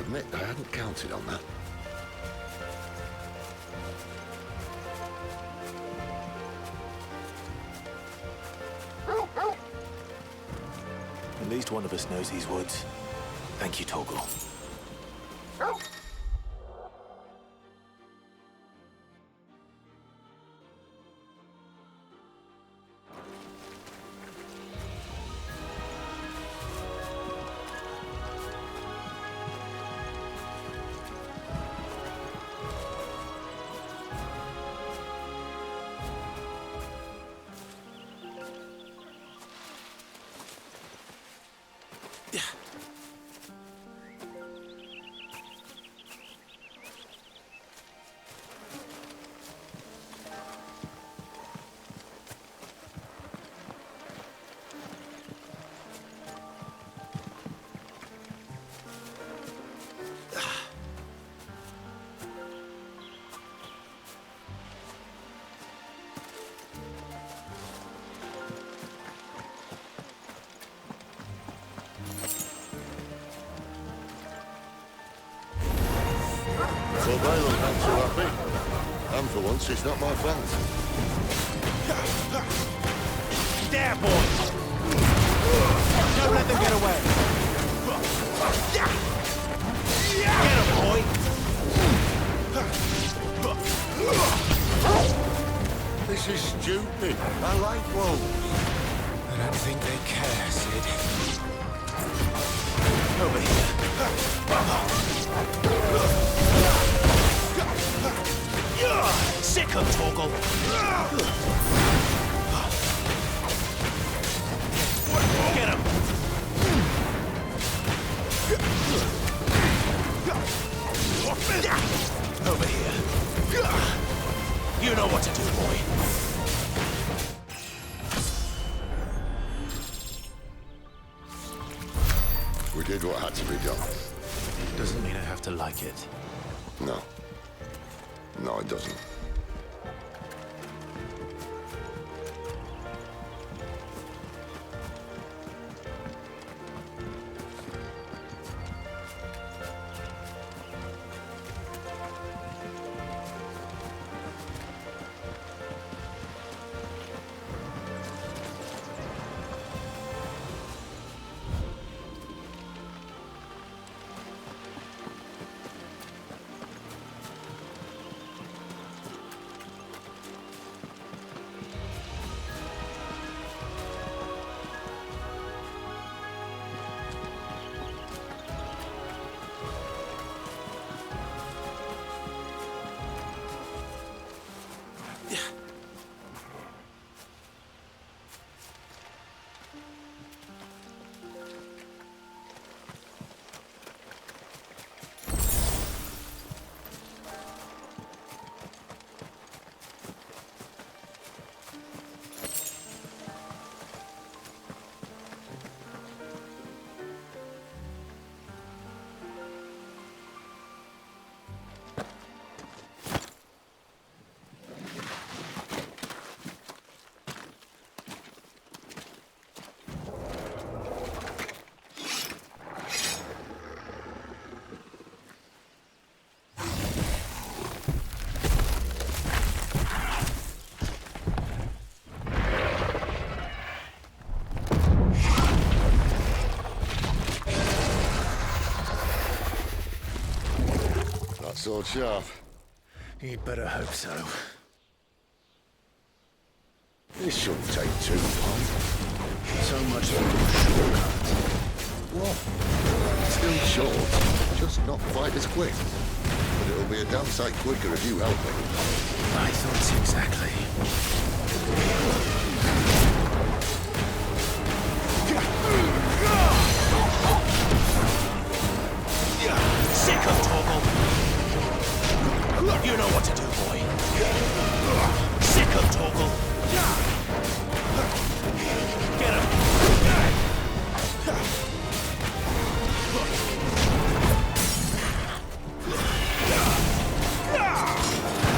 admit I hadn't counted on that. At least one of us knows these woods. Thank you, Torgal. Orabelle not too happy. And for once, it's not my fault. There, boy! Don't let them get away! Get him, boy! This is stupid. I like wolves. I don't think they care, Sid. Over here. Sick of Torgal! Get him! Over here. You know what to do, boy. We did what had to be done. Doesn't mean I have to like it. No. No, it doesn't. Sword sharp. You'd better hope so. This shouldn't take too long. So much for a shortcut. What? Still short, just not quite as quick. But it'll be a damn sight quicker if you help me. My thoughts exactly. Sick of Torgal! You know what to do, boy. Sick of Torgal! Get him!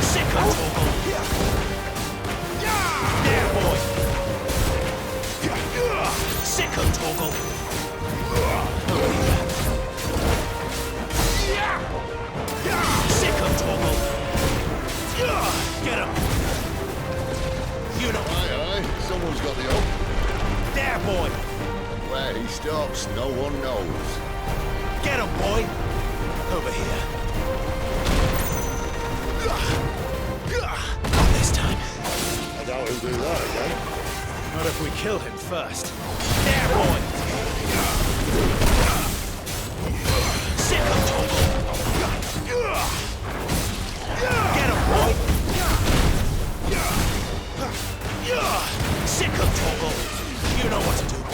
Sick of Torgal! There, boy! Sick of Torgal! stops, no one knows. Get him, boy! Over here. Not this time. I doubt he'll do that again. Not if we kill him first. There, boy! Sit him, Toggle! Get him, boy! Sick of Toggle! You know what to do, boy.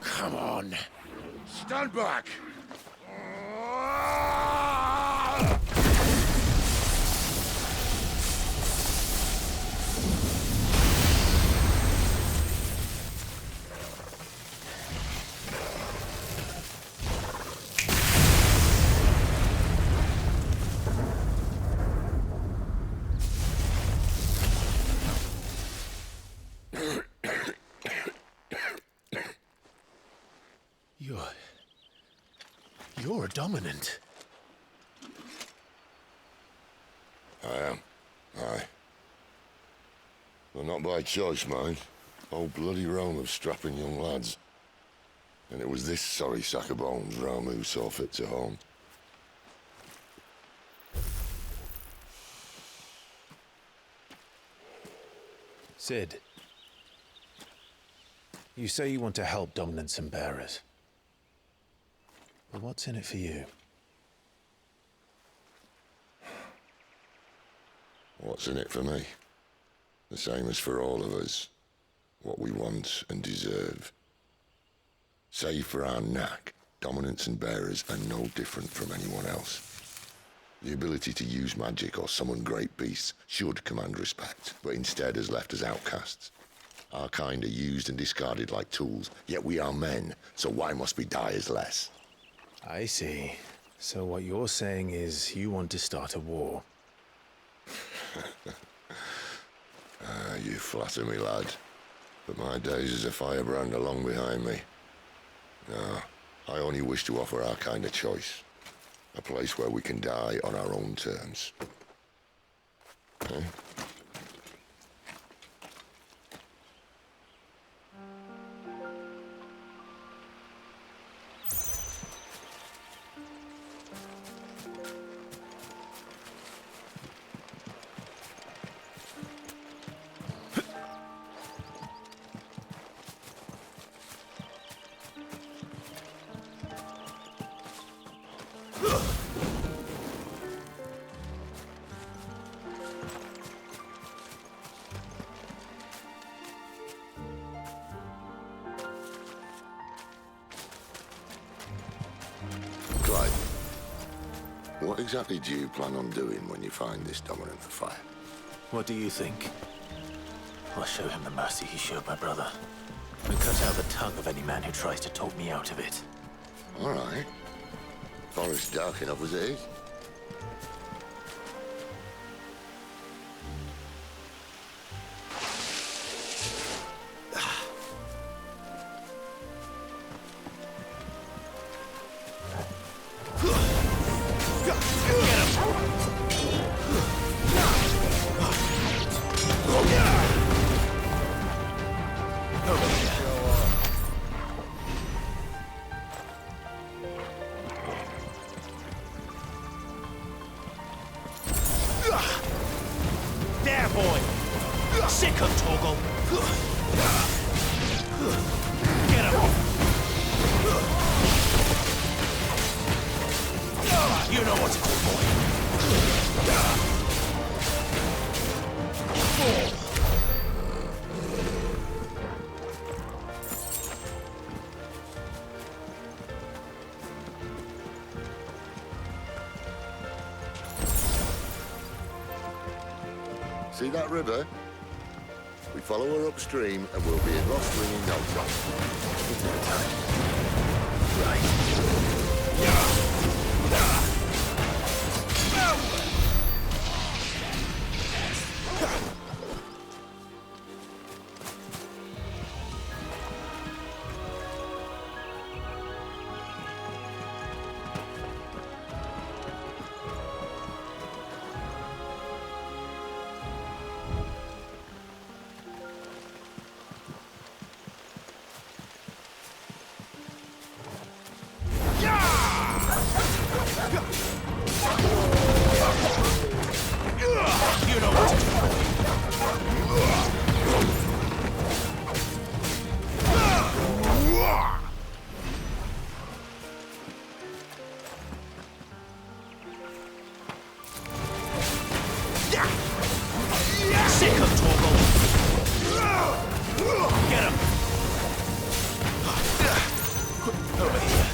Come on. Stand back! You're a dominant. I am. Aye. Well, not by choice, mind. Whole bloody realm of strapping young lads. And it was this sorry sack of bones Ramu saw fit to haunt. Sid, you say you want to help dominants and bearers. But what's in it for you? What's in it for me? The same as for all of us. What we want and deserve. Save for our knack, dominants and bearers are no different from anyone else. The ability to use magic or summon great beasts should command respect, but instead has left us outcasts. Our kind are used and discarded like tools, yet we are men, so why must we die as less? I see. So what you're saying is you want to start a war. You flatter me, lad. But my days as a firebrand are long behind me. No, I only wish to offer our kind a choice. A place where we can die on our own terms. Eh? What exactly do you plan on doing when you find this dominant of fire? What do you think? I'll show him the mercy he showed my brother. And cut out the tongue of any man who tries to talk me out of it. All right. Forest dark enough as it is. There, boy! Sick of Toggle! Get him! You know what to do, boy! See that river? We follow her upstream and we'll be in Lost Ring in no time. In no time. Right. Yeah. You know what to do. Sick of Torgal. Get him. Over here.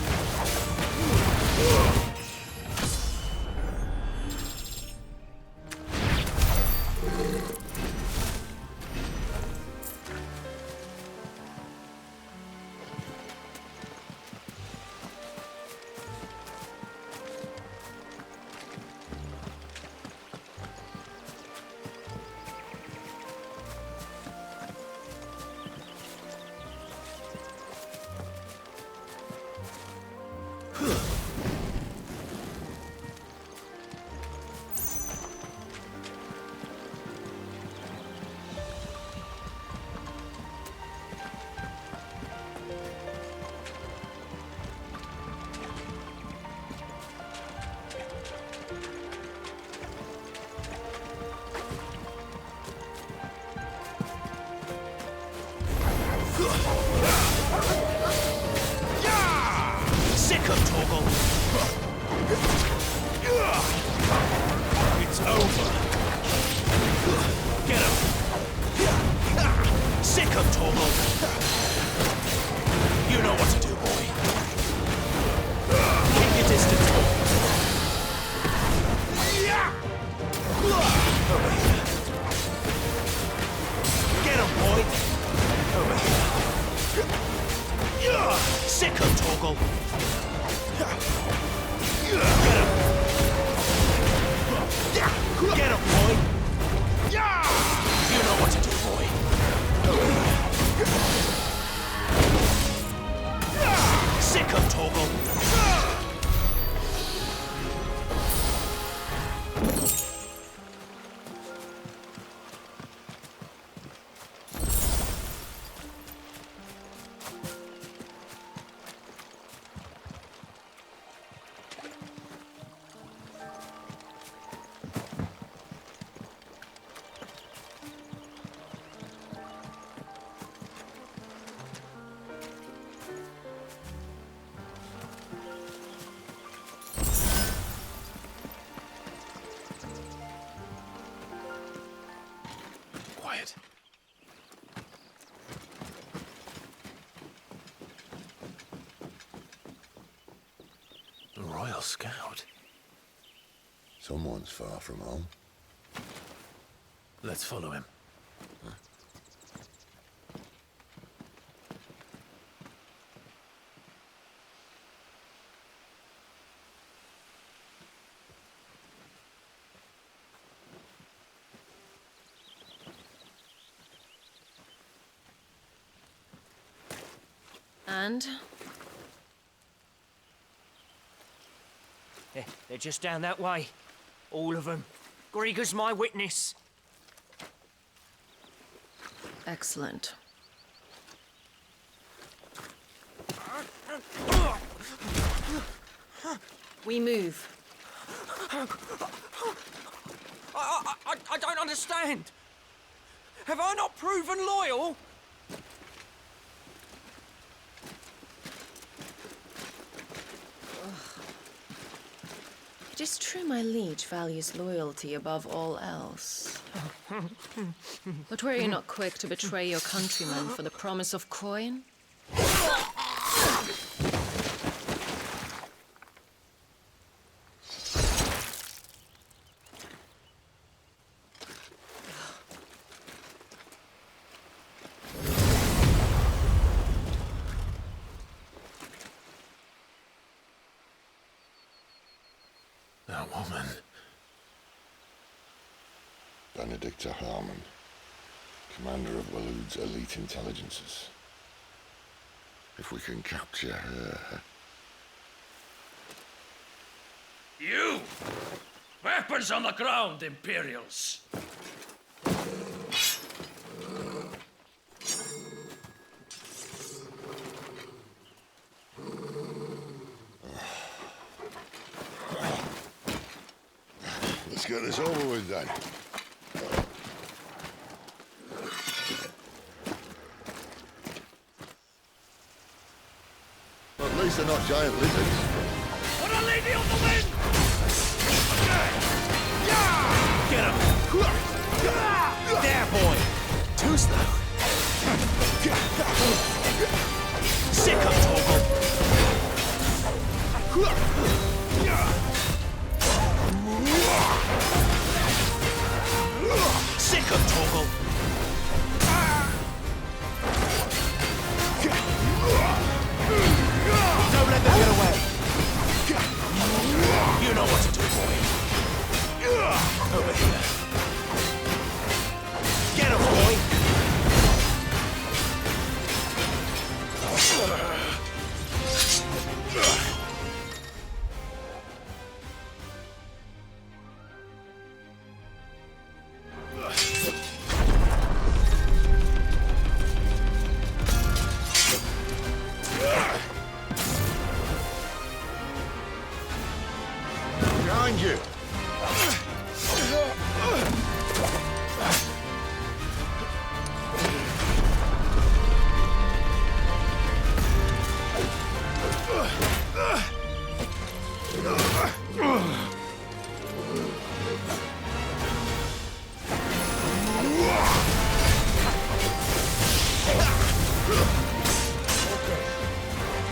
Sick of Torgal. It's over. Get him. Sick of Torgal. You know what to do, boy. Keep your distance. Over here. Get him, boy. Over here. Sick of Torgal. Get him, boy. You know what to do, boy. Sick of Torgal. Quiet. The Royal Scout. Someone's far from home. Let's follow him. And? They're just down that way. All of them. Grieger's my witness. Excellent. We move. I don't understand. Have I not proven loyal? It is true my liege values loyalty above all else. But were you not quick to betray your countrymen for the promise of coin? woman. Benedicta Harmon, commander of Walood's elite intelligences. If we can capture her... You! Weapons on the ground, Imperials! Let's get this over with then. At least they're not giant lizards. Put a lady on the wind! Get him! There, boy! Too slow. Sick of Torgal! Sick of Torgal! Don't let them get away! You know what to do, boy. Over here. Get him, boy! Behind you!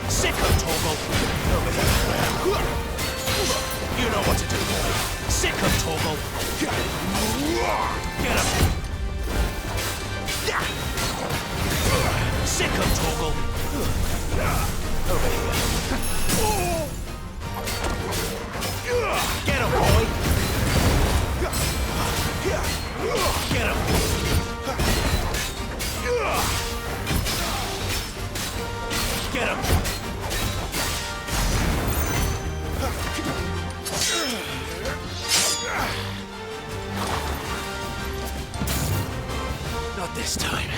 Sick of Torgal! Over here. You know what to do, boy. Sick of Torgal! Get him! Sick of Torgal! Over here. Get him, boy! Get him! Get him! Not this time.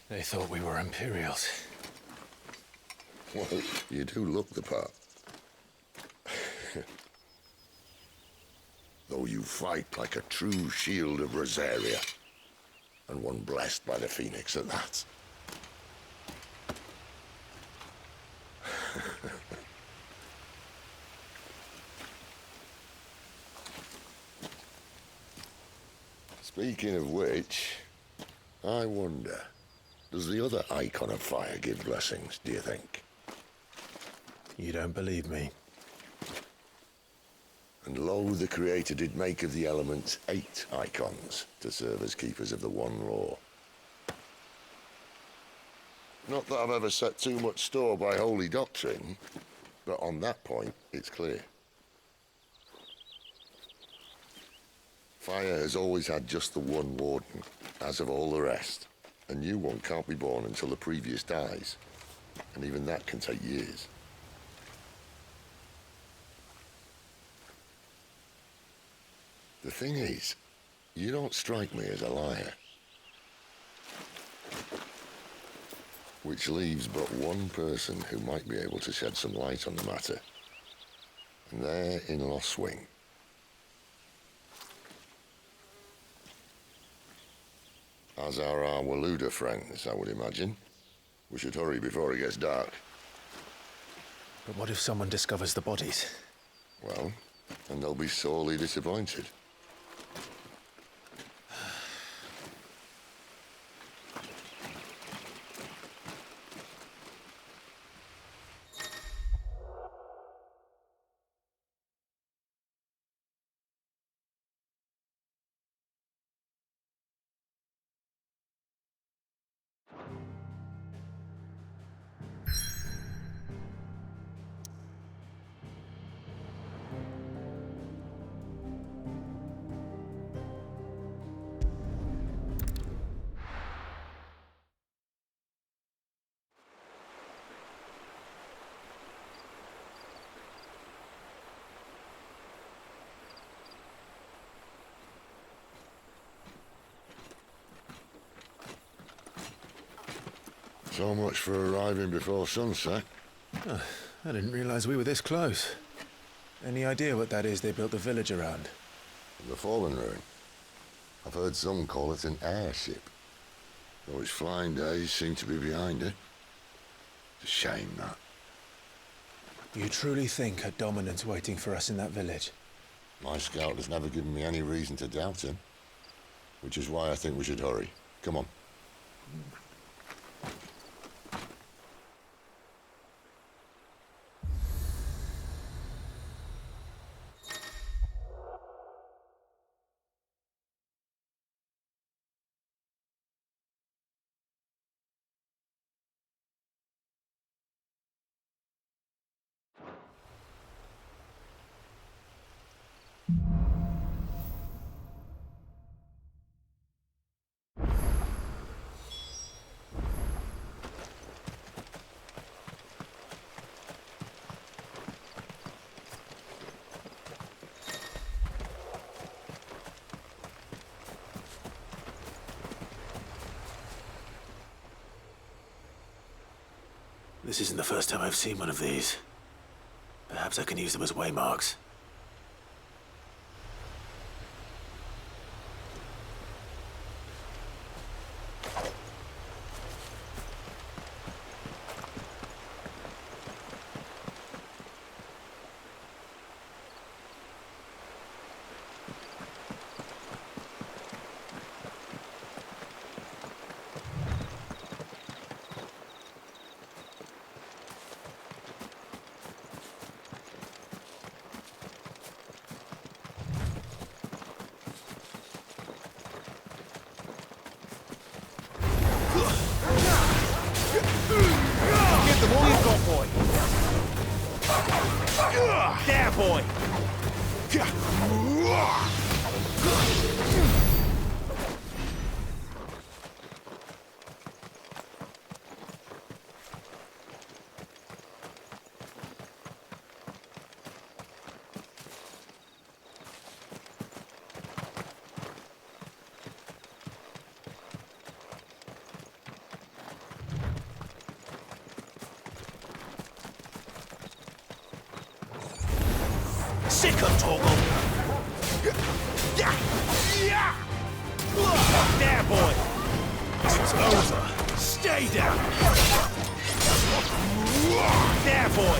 They thought we were Imperials. Well, you do look the part. Though you fight like a true shield of Rosaria. And one blessed by the Phoenix at that. Speaking of which, I wonder, does the other icon of fire give blessings, do you think? You don't believe me? And lo, the Creator did make of the elements 8 icons to serve as keepers of the one law. Not that I've ever set too much store by holy doctrine, but on that point, it's clear. Fire has always had just the one warden, as of all the rest. A new one can't be born until the previous dies, and even that can take years. The thing is, you don't strike me as a liar. which leaves but one person who might be able to shed some light on the matter. And they're in-law Swing. As are our Waluda friends, I would imagine. We should hurry before it gets dark. But what if someone discovers the bodies? Well, and they'll be sorely disappointed. So much for arriving before sunset. I didn't realize we were this close. Any idea what that is they built the village around? The Fallen Ruin. I've heard some call it an airship. Though its flying days seem to be behind it. It's a shame, that. You truly think a dominant's waiting for us in that village? My scout has never given me any reason to doubt him. Which is why I think we should hurry. Come on. This isn't the first time I've seen one of these. Perhaps I can use them as waymarks. There, boy! Sick of Toggle! There, boy! It's over! Stay down! There, boy!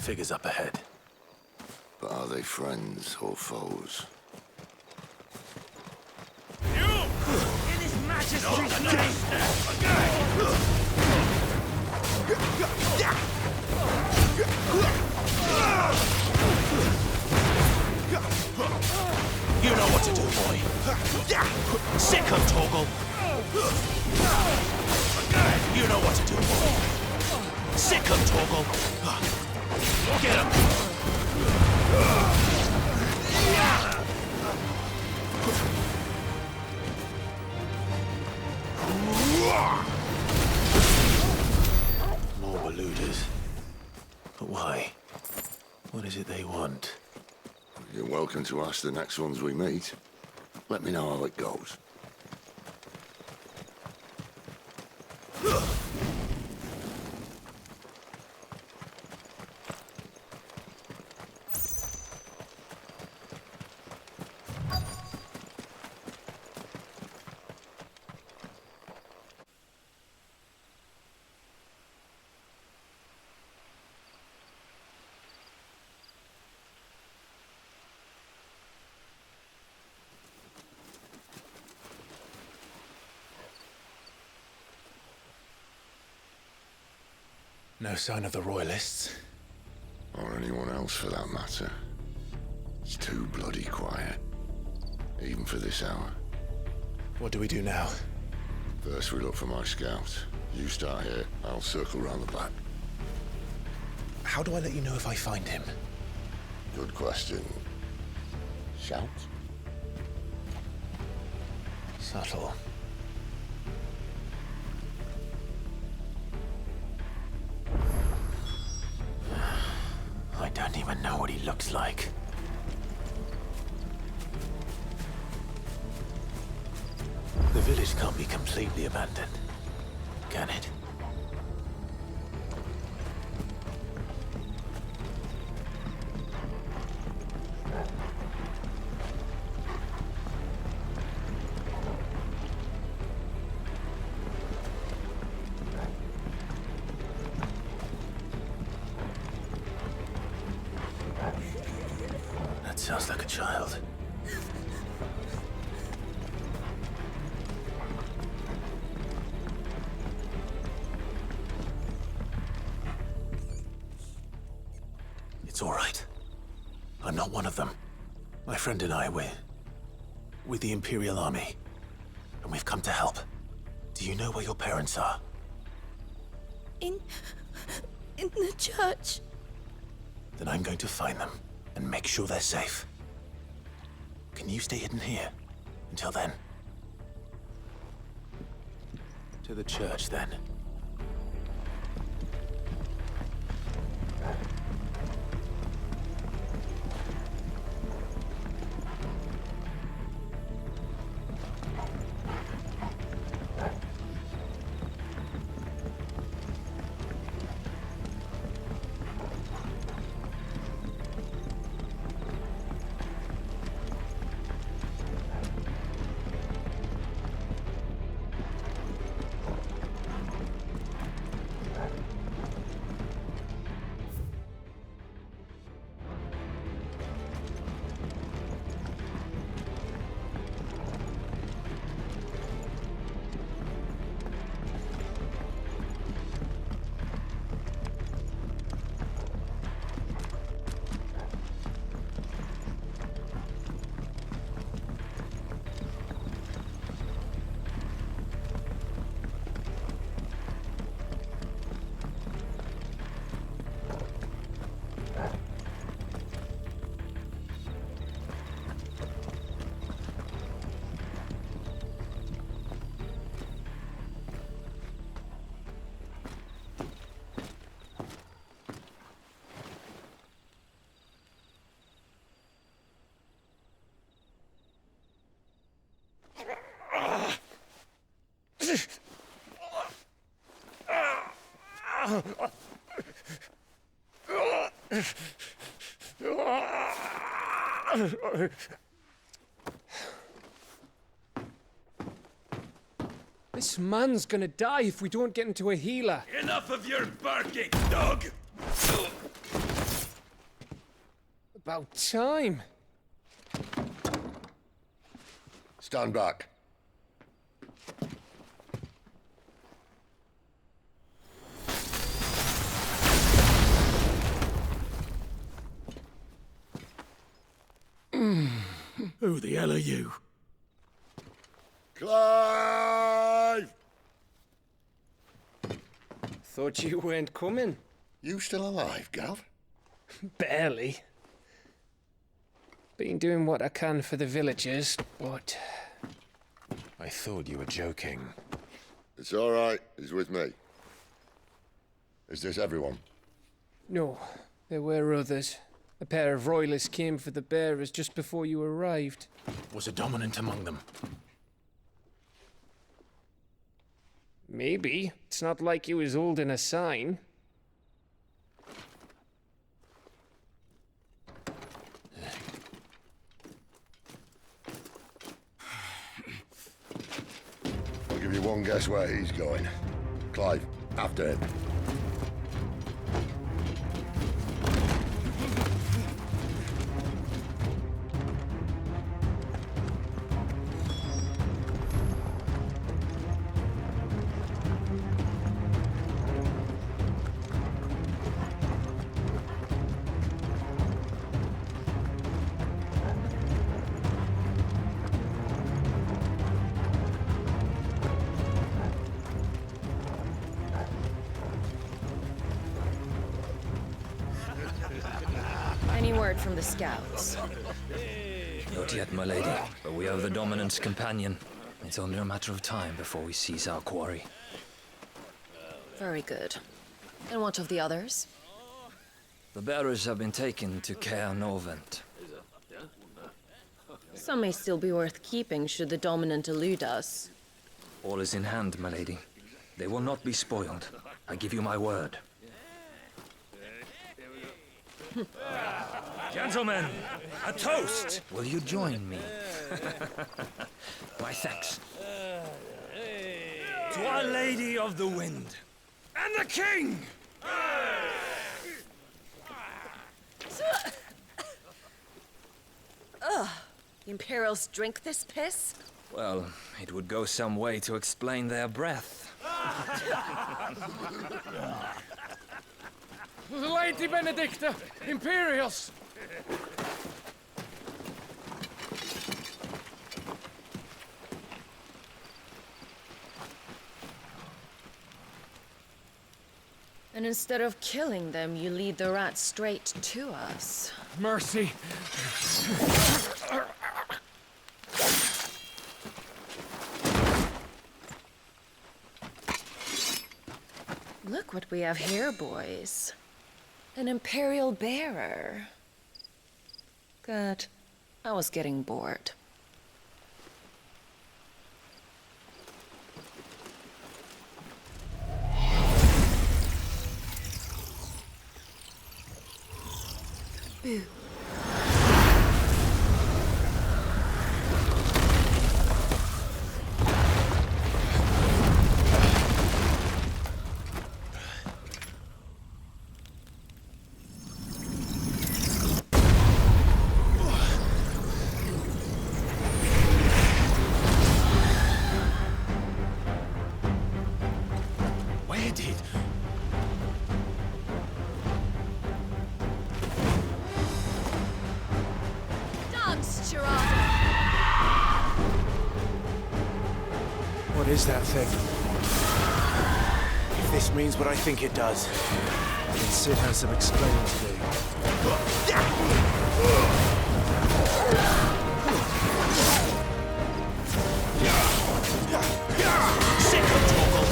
Figures up ahead. But are they friends or foes? In his majesty's name! You know what to do, boy. Sick him, Torgal. You know what to do, boy. Sick him, Torgal. Get him. More eluders. But why? What is it they want? You're welcome to ask the next ones we meet. Let me know how it goes. No sign of the Royalists. Or anyone else for that matter. It's too bloody quiet. Even for this hour. What do we do now? First we look for my scout. You start here, I'll circle round the back. How do I let you know if I find him? Good question. Shout? Subtle. I don't even know what he looks like. The village can't be completely abandoned, can it? That sounds like a child. It's all right. I'm not one of them. My friend and I, we're with the Imperial Army. And we've come to help. Do you know where your parents are? In the church. Then I'm going to find them and make sure they're safe. Can you stay hidden here until then? To the church, then. This man's gonna die if we don't get into a healer. Enough of your barking, dog! About time. Stand back. Who Who the hell are you? Clive! Thought you weren't coming. You still alive, Gav? Barely. Been doing what I can for the villagers, but... I thought you were joking. It's all right. He's with me. Is this everyone? No, there were others. A pair of royalists came for the bearers just before you arrived. Was a dominant among them? Maybe. It's not like he was holding a sign. I'll give you one guess where he's going. Clive, after him. Any word from the scouts? Not yet, my lady, but we have the dominant's companion. It's only a matter of time before we seize our quarry. Very good. And what of the others? The bearers have been taken to Caer Novent. Some may still be worth keeping should the dominant elude us. All is in hand, my lady. They will not be spoiled. I give you my word. Gentlemen, a toast! Will you join me? My thanks. To Our Lady of the Wind. And the King! The Imperials drink this piss? Well, it would go some way to explain their breath. Lady Benedicta! Imperials! And instead of killing them, you lead the rats straight to us. Mercy! Look what we have here, boys. An Imperial bearer. Good. I was getting bored. Boo. Where did... What is that thing? If this means what I think it does, then Sid has some explaining to do. Sick of Torgal!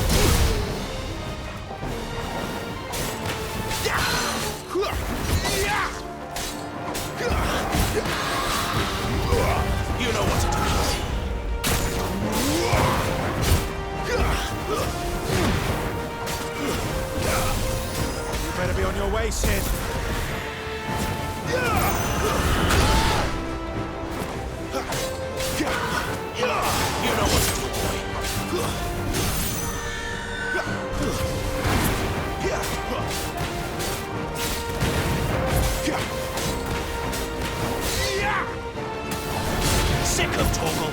You know what to do. You better be on your way, Sid. You know what to do, boy. Sick of Torgal!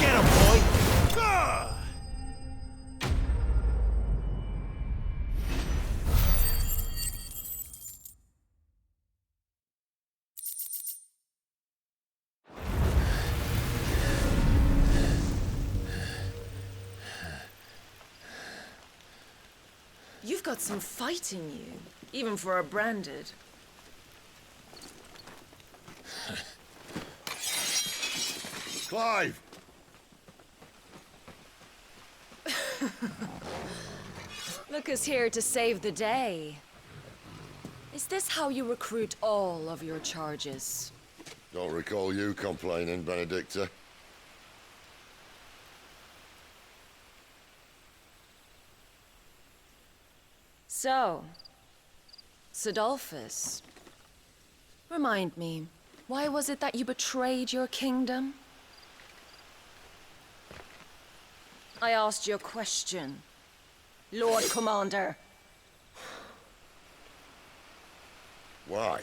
Get him, boy! You've got some fight in you, even for a branded. Clive! Look who's here to save the day. Is this how you recruit all of your charges? Don't recall you complaining, Benedicta. So, Sidolphus, remind me, why was it that you betrayed your kingdom? I asked you a question, Lord Commander. Why?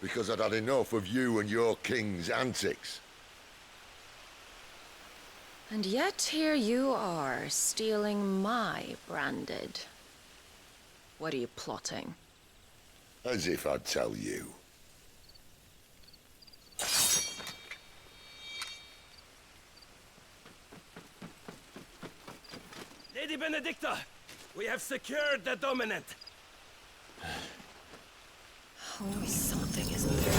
Because I'd had enough of you and your king's antics. And yet here you are, stealing my branded. What are you plotting? As if I'd tell you. Lady Benedicta, we have secured the dominant. Always something, isn't there?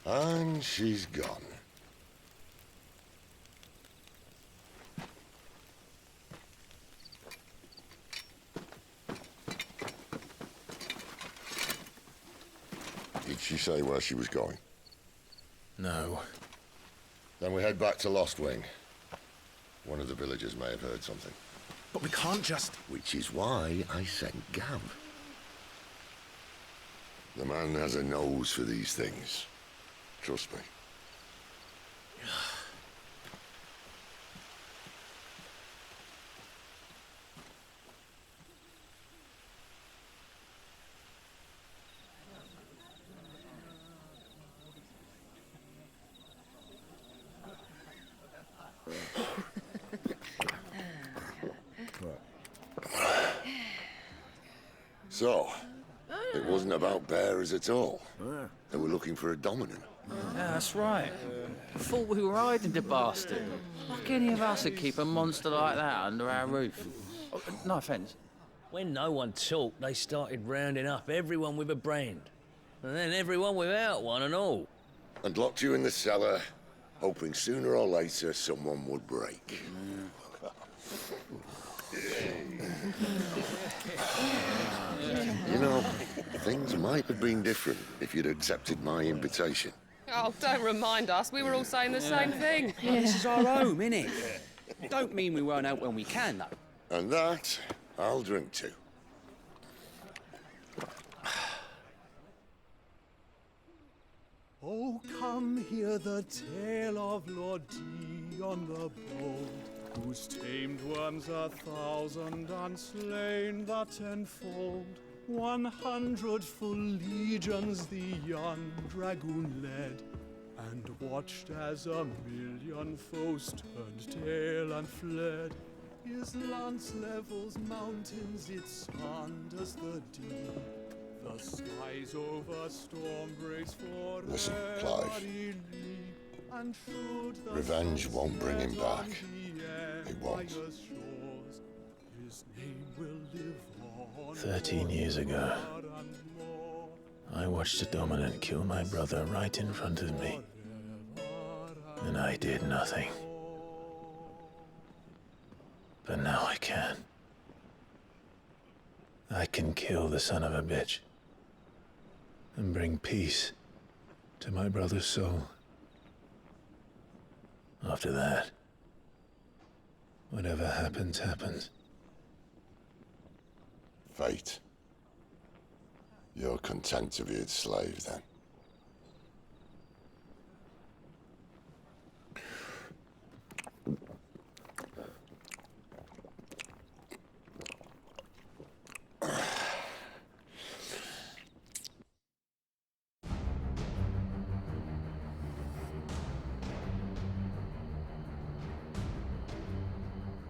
And she's gone. Did she say where she was going? No. Then we head back to Lost Wing. One of the villagers may have heard something. But we can't just... Which is why I sent Gamp. The man has a nose for these things. Trust me. So, it wasn't about bearers at all. They were looking for a dominant. Yeah, that's right. Thought we were hiding the bastard. Like any of us would keep a monster like that under our roof. Oh, no offence. When no one talked, they started rounding up everyone with a brand. And then everyone without one and all. And locked you in the cellar, hoping sooner or later someone would break. You know, things might have been different if you'd accepted my invitation. Oh, don't remind us. We were all saying the same thing. This is our home, innit? Don't mean we won't out when we can, though. And that, I'll drink to. Oh, come hear the tale of Lord Dion the Bold, whose tamed worms 1,000 and slain the tenfold. 100 full legions the young dragoon led, and watched as 1,000,000 foes turned tail and fled. His lance levels mountains, it sanders the deep. The skies over storm breaks for Listen, Clive. Revenge won't bring him back. It won't. 13 years ago, I watched a dominant kill my brother right in front of me. And I did nothing. But now I can. I can kill the son of a bitch and bring peace to my brother's soul. After that, whatever happens, happens. Fate. You're content to be its slave, then?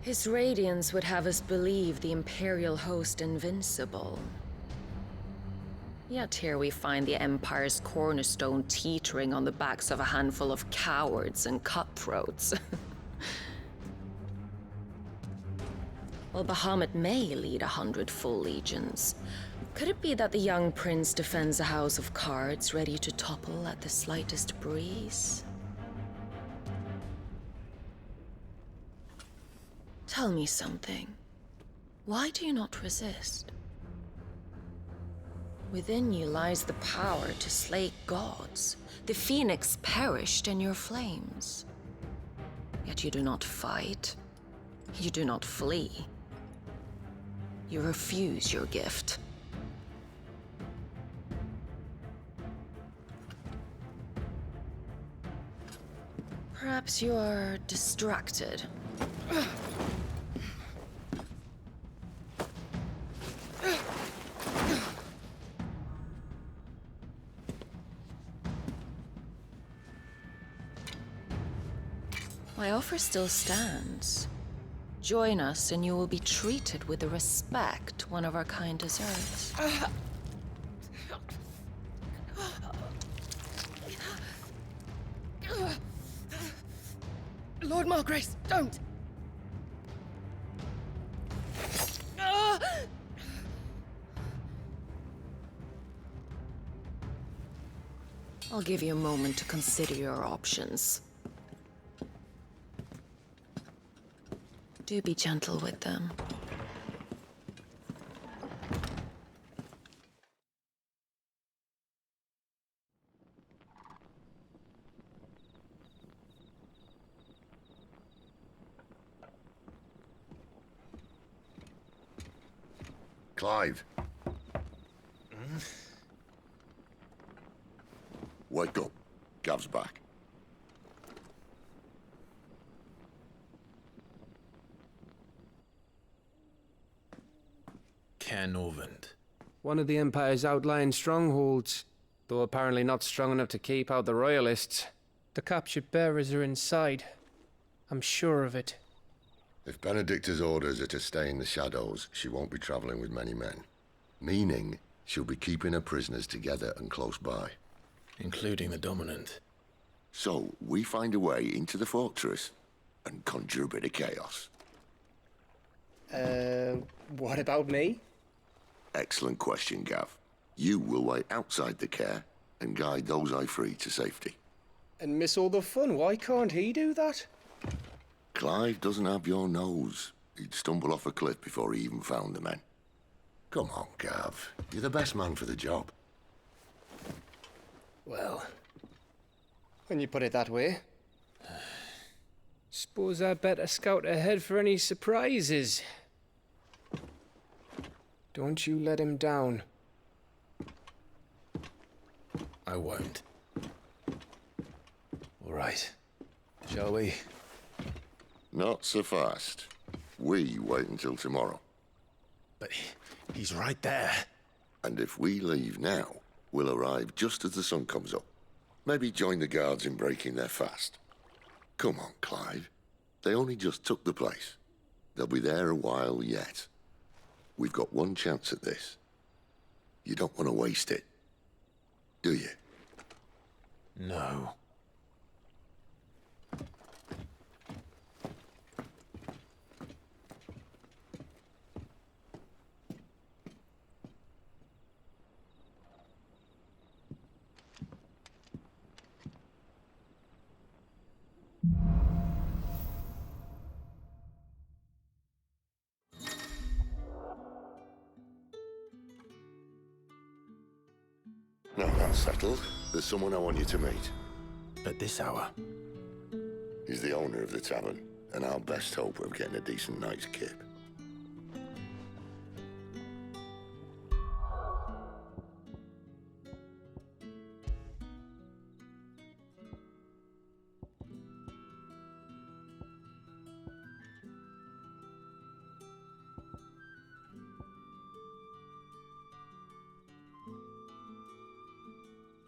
His radiance would have us believe the Imperial host invincible. Yet here we find the Empire's cornerstone teetering on the backs of a handful of cowards and cutthroats. While Bahamut may lead 100 full legions, could it be that the young prince defends a house of cards ready to topple at the slightest breeze? Tell me something. Why do you not resist? Within you lies the power to slay gods. The phoenix perished in your flames. Yet you do not fight. You do not flee. You refuse your gift. Perhaps you are distracted. My offer still stands. Join us and you will be treated with the respect one of our kind deserves. Lord Margrace, don't! I'll give you a moment to consider your options. Do be gentle with them. Clive. Wake up. Gav's back. Norvend. One of the Empire's outlying strongholds, though apparently not strong enough to keep out the Royalists. The captured bearers are inside. I'm sure of it. If Benedicta's orders are to stay in the shadows, she won't be traveling with many men. Meaning, she'll be keeping her prisoners together and close by. Including the Dominant. So, we find a way into the fortress and conjure a bit of chaos. What about me? Excellent question, Gav. You will wait outside the care and guide those I free to safety. And miss all the fun. Why can't he do that? Clive doesn't have your nose. He'd stumble off a cliff before he even found the men. Come on, Gav. You're the best man for the job. Well, when you put it that way. Suppose I better scout ahead for any surprises. Don't you let him down. I won't. All right. Shall we? Not so fast. We wait until tomorrow. But he's right there. And if we leave now, we'll arrive just as the sun comes up. Maybe join the guards in breaking their fast. Come on, Clive. They only just took the place. They'll be there a while yet. We've got one chance at this. You don't want to waste it, do you? No. No, that's settled. There's someone I want you to meet. At this hour? He's the owner of the tavern, and our best hope of getting a decent night's kip.